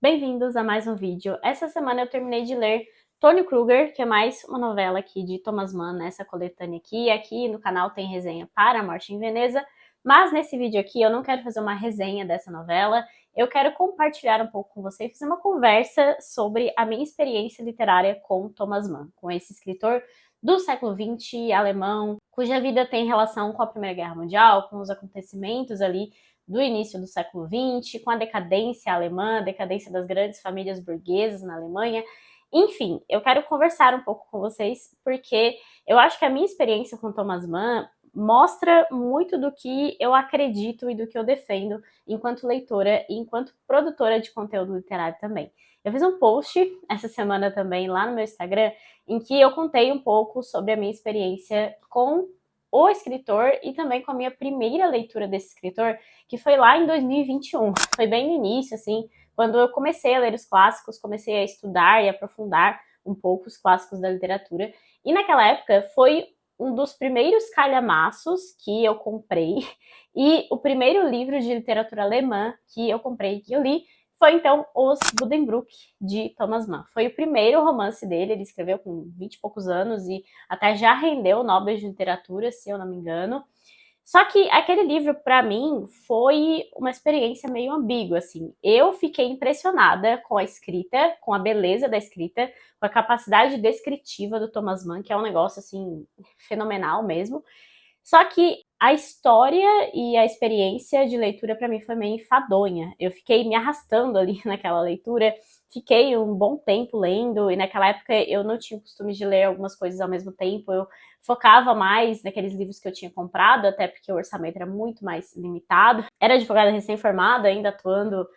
Bem-vindos a mais um vídeo. Essa semana eu terminei de ler Tony Kruger, que é mais uma novela aqui de Thomas Mann, nessa coletânea aqui. Aqui no canal tem resenha para A Morte em Veneza, mas nesse vídeo aqui eu não quero fazer uma resenha dessa novela, eu quero compartilhar um pouco com você e fazer uma conversa sobre a minha experiência literária com Thomas Mann, com esse escritor do século XX, alemão, cuja vida tem relação com a Primeira Guerra Mundial, com os acontecimentos ali do início do século XX, com a decadência alemã, a decadência das grandes famílias burguesas na Alemanha. Enfim, eu quero conversar um pouco com vocês, porque eu acho que a minha experiência com Thomas Mann mostra muito do que eu acredito e do que eu defendo enquanto leitora e enquanto produtora de conteúdo literário também. Eu fiz um post essa semana também lá no meu Instagram, em que eu contei um pouco sobre a minha experiência com o escritor e também com a minha primeira leitura desse escritor, que foi lá em 2021. Foi bem no início, assim, quando eu comecei a ler os clássicos, comecei a estudar e aprofundar um pouco os clássicos da literatura. E naquela época foi um dos primeiros calhamaços que eu comprei e o primeiro livro de literatura alemã que eu comprei, que eu li, foi então Os Buddenbrook, de Thomas Mann. Foi o primeiro romance dele, ele escreveu com 20 e poucos anos e até já rendeu o Nobel de Literatura, se eu não me engano. Só que aquele livro, para mim, foi uma experiência meio ambígua, assim. Eu fiquei impressionada com a escrita, com a beleza da escrita, com a capacidade descritiva do Thomas Mann, que é um negócio, assim, fenomenal mesmo. Só que a história e a experiência de leitura para mim foi meio enfadonha. Eu fiquei me arrastando ali naquela leitura, fiquei um bom tempo lendo, e naquela época eu não tinha o costume de ler algumas coisas ao mesmo tempo, eu focava mais naqueles livros que eu tinha comprado, até porque o orçamento era muito mais limitado. Era advogada recém-formada, ainda atuando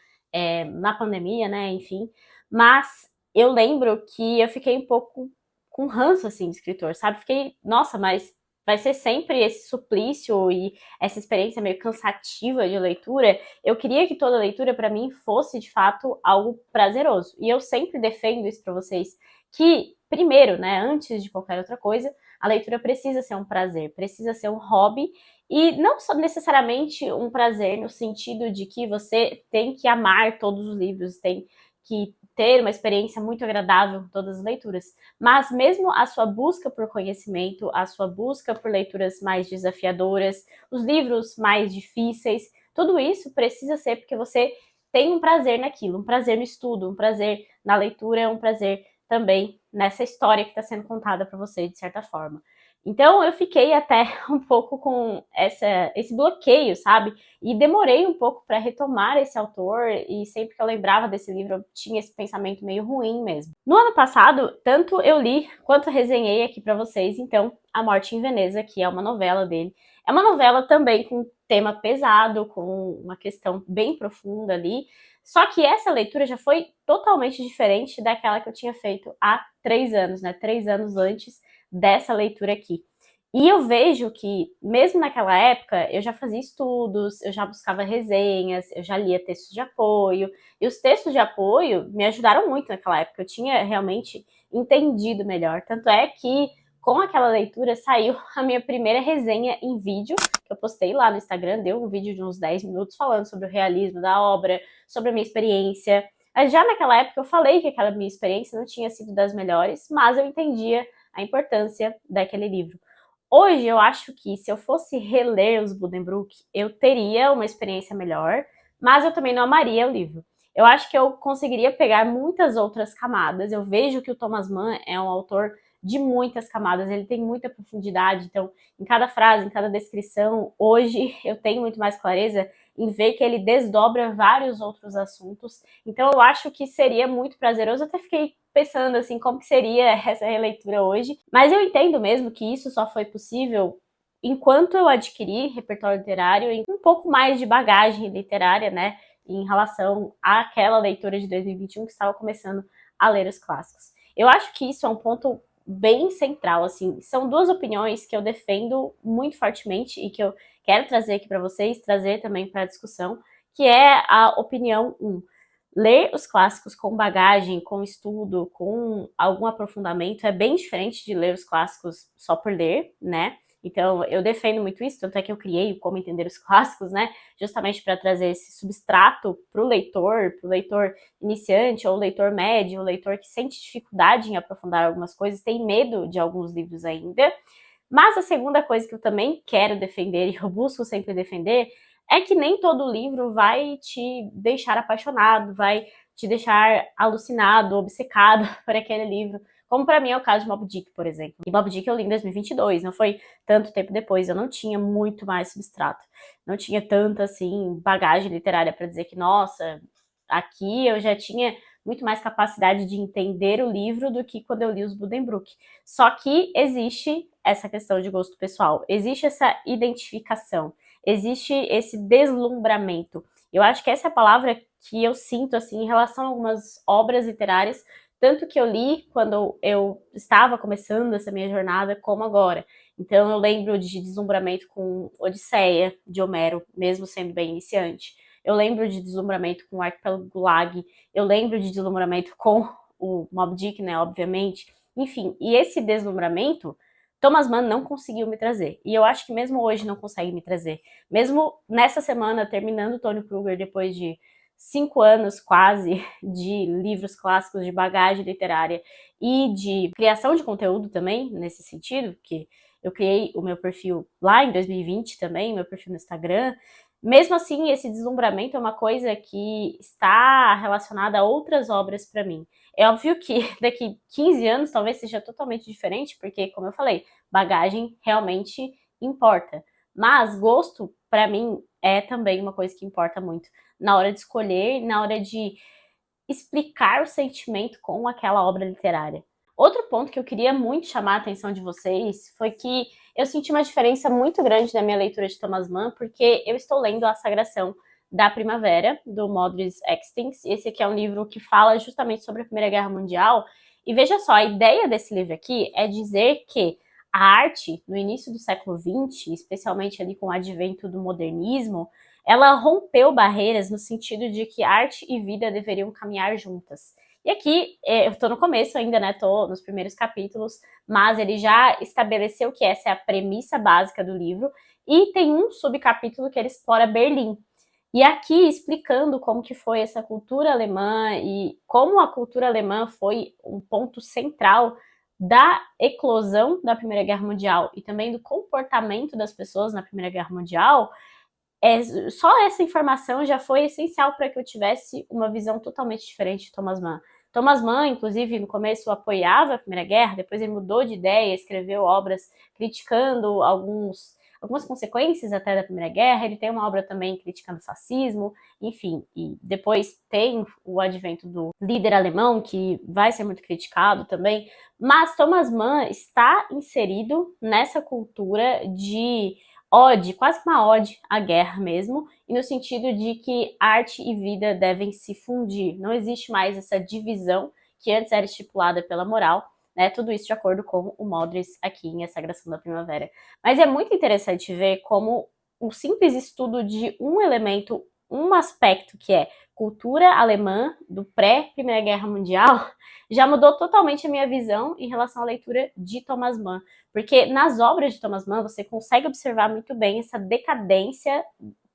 na pandemia, né, enfim. Mas eu lembro que eu fiquei um pouco com ranço, assim, de escritor, sabe? Fiquei, nossa, mas vai ser sempre esse suplício e essa experiência meio cansativa de leitura. Eu queria que toda leitura para mim fosse de fato algo prazeroso. E eu sempre defendo isso para vocês, que primeiro, né, antes de qualquer outra coisa, a leitura precisa ser um prazer, precisa ser um hobby e não só necessariamente um prazer no sentido de que você tem que amar todos os livros, tem que ter uma experiência muito agradável com todas as leituras, mas mesmo a sua busca por conhecimento, a sua busca por leituras mais desafiadoras, os livros mais difíceis, tudo isso precisa ser porque você tem um prazer naquilo, um prazer no estudo, um prazer na leitura, um prazer também nessa história que está sendo contada para você, de certa forma. Então eu fiquei até um pouco com esse bloqueio, sabe? E demorei um pouco para retomar esse autor, e sempre que eu lembrava desse livro eu tinha esse pensamento meio ruim mesmo. No ano passado, tanto eu li quanto resenhei aqui para vocês, então, A Morte em Veneza, que é uma novela dele. É uma novela também com tema pesado, com uma questão bem profunda ali, só que essa leitura já foi totalmente diferente daquela que eu tinha feito há 3 anos, né? 3 anos antes dessa leitura aqui. E eu vejo que, mesmo naquela época, eu já fazia estudos, eu já buscava resenhas, eu já lia textos de apoio, e os textos de apoio me ajudaram muito naquela época, eu tinha realmente entendido melhor. Tanto é que, com aquela leitura, saiu a minha primeira resenha em vídeo, que eu postei lá no Instagram, deu um vídeo de uns 10 minutos falando sobre o realismo da obra, sobre a minha experiência. Já naquela época eu falei que aquela minha experiência não tinha sido das melhores, mas eu entendia a importância daquele livro. Hoje eu acho que se eu fosse reler os Buddenbrook, eu teria uma experiência melhor, mas eu também não amaria o livro. Eu acho que eu conseguiria pegar muitas outras camadas. Eu vejo que o Thomas Mann é um autor de muitas camadas, ele tem muita profundidade, então em cada frase, em cada descrição, hoje eu tenho muito mais clareza em ver que ele desdobra vários outros assuntos. Então eu acho que seria muito prazeroso. Eu até fiquei pensando assim, como que seria essa releitura hoje. Mas eu entendo mesmo que isso só foi possível enquanto eu adquiri repertório literário e um pouco mais de bagagem literária, né, em relação àquela leitura de 2021 que estava começando a ler os clássicos. Eu acho que isso é um ponto bem central, assim, são duas opiniões que eu defendo muito fortemente e que eu quero trazer aqui para vocês, trazer também para a discussão, que é a opinião 1. Ler os clássicos com bagagem, com estudo, com algum aprofundamento é bem diferente de ler os clássicos só por ler, né? Então, eu defendo muito isso, tanto é que eu criei o Como Entender os Clássicos, né? Justamente para trazer esse substrato para o leitor iniciante, ou leitor médio, ou leitor que sente dificuldade em aprofundar algumas coisas, tem medo de alguns livros ainda. Mas a segunda coisa que eu também quero defender, e eu busco sempre defender, é que nem todo livro vai te deixar apaixonado, vai te deixar alucinado, obcecado por aquele livro. Como para mim é o caso de Moby Dick, por exemplo. E Moby Dick eu li em 2022, não foi tanto tempo depois, eu não tinha muito mais substrato. Não tinha tanta, assim, bagagem literária para dizer que, nossa, aqui eu já tinha muito mais capacidade de entender o livro do que quando eu li os Buddenbrook. Só que existe essa questão de gosto pessoal, existe essa identificação, existe esse deslumbramento. Eu acho que essa é a palavra que eu sinto assim em relação a algumas obras literárias, tanto que eu li quando eu estava começando essa minha jornada, como agora. Então eu lembro de deslumbramento com Odisseia, de Homero, mesmo sendo bem iniciante. Eu lembro de deslumbramento com o Arquipélago Gulag, eu lembro de deslumbramento com o Moby Dick, né, obviamente. Enfim, e esse deslumbramento, Thomas Mann não conseguiu me trazer. E eu acho que mesmo hoje não consegue me trazer. Mesmo nessa semana, terminando Tony Kruger, depois de 5 anos quase de livros clássicos, de bagagem literária e de criação de conteúdo também, nesse sentido, porque eu criei o meu perfil lá em 2020 também, meu perfil no Instagram. Mesmo assim, esse deslumbramento é uma coisa que está relacionada a outras obras para mim. É óbvio que daqui 15 anos talvez seja totalmente diferente, porque, como eu falei, bagagem realmente importa. Mas gosto, para mim, é também uma coisa que importa muito na hora de escolher, na hora de explicar o sentimento com aquela obra literária. Outro ponto que eu queria muito chamar a atenção de vocês foi que eu senti uma diferença muito grande na minha leitura de Thomas Mann, porque eu estou lendo A Sagração da Primavera, do Modris Extings. Esse aqui é um livro que fala justamente sobre a Primeira Guerra Mundial. E veja só, a ideia desse livro aqui é dizer que a arte, no início do século XX, especialmente ali com o advento do modernismo, ela rompeu barreiras no sentido de que arte e vida deveriam caminhar juntas. E aqui, eu estou no começo ainda, né? Estou nos primeiros capítulos, mas ele já estabeleceu que essa é a premissa básica do livro, e tem um subcapítulo que ele explora Berlim. E aqui explicando como que foi essa cultura alemã e como a cultura alemã foi um ponto central da eclosão da Primeira Guerra Mundial e também do comportamento das pessoas na Primeira Guerra Mundial. Só essa informação já foi essencial para que eu tivesse uma visão totalmente diferente de Thomas Mann. Thomas Mann, inclusive, no começo apoiava a Primeira Guerra, depois ele mudou de ideia, escreveu obras criticando algumas consequências até da Primeira Guerra. Ele tem uma obra também criticando o fascismo, enfim. E depois tem o advento do líder alemão, que vai ser muito criticado também. Mas Thomas Mann está inserido nessa cultura de ode, quase que uma ode à guerra mesmo, e no sentido de que arte e vida devem se fundir. Não existe mais essa divisão que antes era estipulada pela moral, né? Tudo isso de acordo com o Modris aqui em A Sagração da Primavera. Mas é muito interessante ver como o simples estudo de um elemento, um aspecto que é cultura alemã do pré-Primeira Guerra Mundial, já mudou totalmente a minha visão em relação à leitura de Thomas Mann. Porque nas obras de Thomas Mann você consegue observar muito bem essa decadência,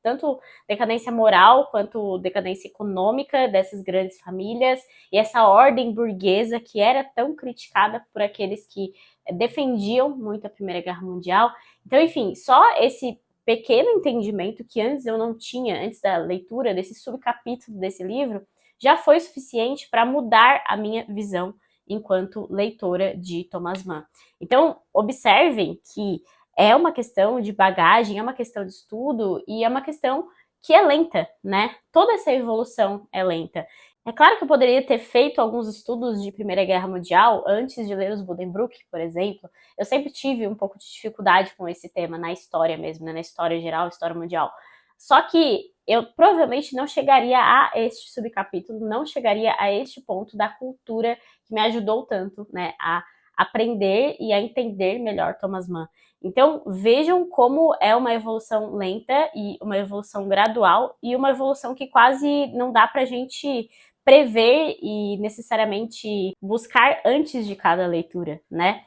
tanto decadência moral quanto decadência econômica dessas grandes famílias, e essa ordem burguesa que era tão criticada por aqueles que defendiam muito a Primeira Guerra Mundial. Então, enfim, só esse pequeno entendimento que antes eu não tinha, antes da leitura desse subcapítulo desse livro, já foi suficiente para mudar a minha visão enquanto leitora de Thomas Mann. Então, observem que é uma questão de bagagem, é uma questão de estudo e é uma questão que é lenta, né? Toda essa evolução é lenta. É claro que eu poderia ter feito alguns estudos de Primeira Guerra Mundial antes de ler os Buddenbrook, por exemplo. Eu sempre tive um pouco de dificuldade com esse tema na história mesmo, né? Na história geral, história mundial. Só que eu provavelmente não chegaria a este subcapítulo, não chegaria a este ponto da cultura que me ajudou tanto, né, a aprender e a entender melhor Thomas Mann. Então, vejam como é uma evolução lenta e uma evolução gradual e uma evolução que quase não dá pra gente prever e necessariamente buscar antes de cada leitura, né?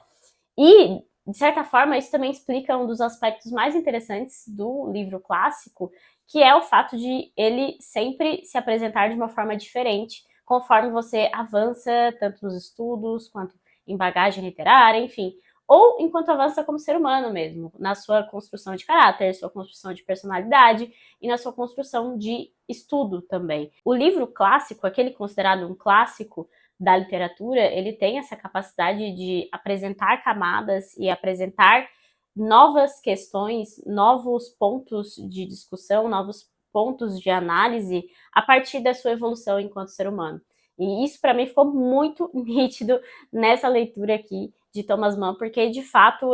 E de certa forma, isso também explica um dos aspectos mais interessantes do livro clássico, que é o fato de ele sempre se apresentar de uma forma diferente, conforme você avança, tanto nos estudos, quanto em bagagem literária, enfim, ou enquanto avança como ser humano mesmo, na sua construção de caráter, sua construção de personalidade e na sua construção de estudo também. O livro clássico, aquele considerado um clássico da literatura, ele tem essa capacidade de apresentar camadas e apresentar novas questões, novos pontos de discussão, novos pontos de análise a partir da sua evolução enquanto ser humano. E isso para mim ficou muito nítido nessa leitura aqui de Thomas Mann, porque de fato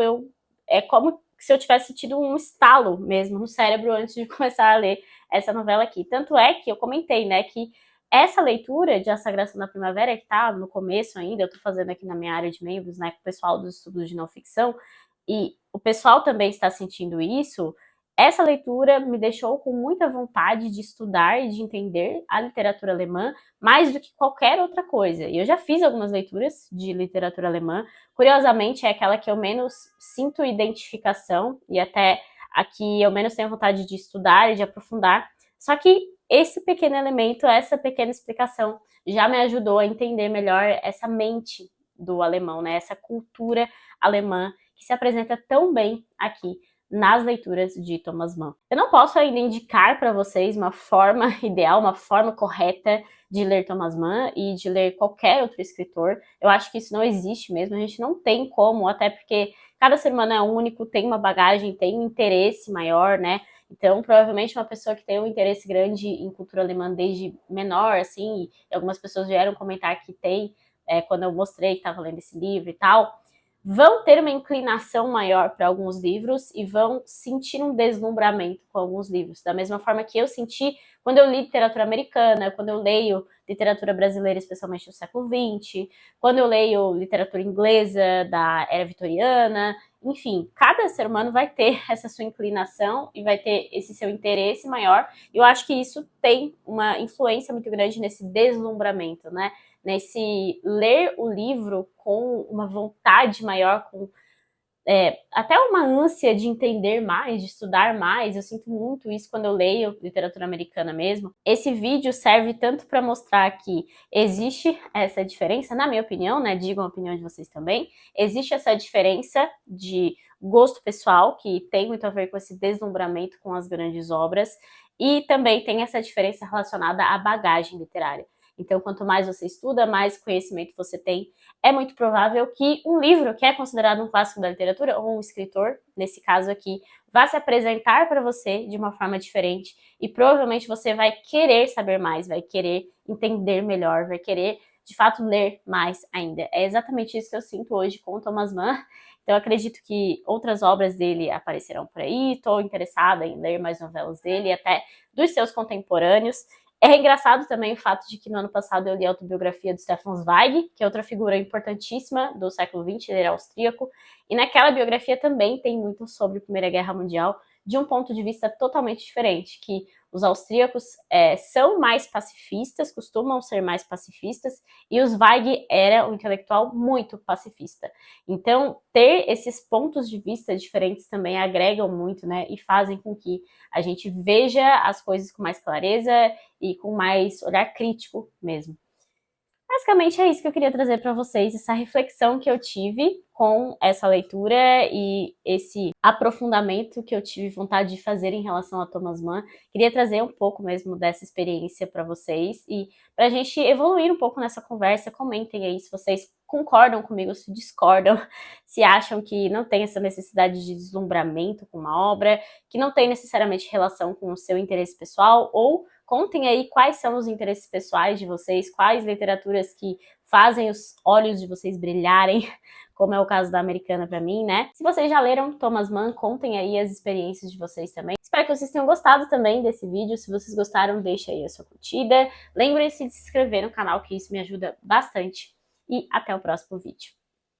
é como se eu tivesse tido um estalo mesmo no cérebro antes de começar a ler essa novela aqui. Tanto é que eu comentei, né, que essa leitura de A Sagração da Primavera, que tá no começo ainda, eu tô fazendo aqui na minha área de membros, né, com o pessoal dos estudos de não ficção, e o pessoal também está sentindo isso, essa leitura me deixou com muita vontade de estudar e de entender a literatura alemã mais do que qualquer outra coisa. E eu já fiz algumas leituras de literatura alemã, curiosamente é aquela que eu menos sinto identificação e até a que eu menos tenho vontade de estudar e de aprofundar. Só que esse pequeno elemento, essa pequena explicação já me ajudou a entender melhor essa mente do alemão, né? Essa cultura alemã que se apresenta tão bem aqui nas leituras de Thomas Mann. Eu não posso ainda indicar para vocês uma forma ideal, uma forma correta de ler Thomas Mann e de ler qualquer outro escritor. Eu acho que isso não existe mesmo, a gente não tem como, até porque cada ser humano é único, tem uma bagagem, tem um interesse maior, né? Então, provavelmente uma pessoa que tem um interesse grande em cultura alemã desde menor, assim, e algumas pessoas vieram comentar que tem, quando eu mostrei que estava lendo esse livro e tal, vão ter uma inclinação maior para alguns livros e vão sentir um deslumbramento com alguns livros. Da mesma forma que eu senti quando eu li literatura americana, quando eu leio literatura brasileira, especialmente do século XX, quando eu leio literatura inglesa da era vitoriana, enfim, cada ser humano vai ter essa sua inclinação e vai ter esse seu interesse maior. E eu acho que isso tem uma influência muito grande nesse deslumbramento, né? Nesse ler o livro com uma vontade maior, com até uma ânsia de entender mais, de estudar mais. Eu sinto muito isso quando eu leio literatura americana mesmo. Esse vídeo serve tanto para mostrar que existe essa diferença, na minha opinião, né? Digam a opinião de vocês também. Existe essa diferença de gosto pessoal, que tem muito a ver com esse deslumbramento com as grandes obras, e também tem essa diferença relacionada à bagagem literária. Então, quanto mais você estuda, mais conhecimento você tem. É muito provável que um livro que é considerado um clássico da literatura, ou um escritor, nesse caso aqui, vá se apresentar para você de uma forma diferente e provavelmente você vai querer saber mais, vai querer entender melhor, vai querer, de fato, ler mais ainda. É exatamente isso que eu sinto hoje com o Thomas Mann. Então, eu acredito que outras obras dele aparecerão por aí. Estou interessada em ler mais novelas dele, até dos seus contemporâneos. É engraçado também o fato de que no ano passado eu li a autobiografia do Stefan Zweig, que é outra figura importantíssima do século XX, ele era austríaco, e naquela biografia também tem muito sobre a Primeira Guerra Mundial, de um ponto de vista totalmente diferente, que os austríacos são mais pacifistas, costumam ser mais pacifistas, e o Zweig era um intelectual muito pacifista. Então, ter esses pontos de vista diferentes também agregam muito, né, e fazem com que a gente veja as coisas com mais clareza e com mais olhar crítico mesmo. Basicamente é isso que eu queria trazer para vocês, essa reflexão que eu tive com essa leitura e esse aprofundamento que eu tive vontade de fazer em relação a Thomas Mann. Queria trazer um pouco mesmo dessa experiência para vocês e para a gente evoluir um pouco nessa conversa. Comentem aí se vocês concordam comigo, se discordam, se acham que não tem essa necessidade de deslumbramento com uma obra, que não tem necessariamente relação com o seu interesse pessoal, ou contem aí quais são os interesses pessoais de vocês, quais literaturas que fazem os olhos de vocês brilharem, como é o caso da americana para mim, né? Se vocês já leram Thomas Mann, contem aí as experiências de vocês também. Espero que vocês tenham gostado também desse vídeo. Se vocês gostaram, deixa aí a sua curtida. Lembrem-se de se inscrever no canal, que isso me ajuda bastante. E até o próximo vídeo.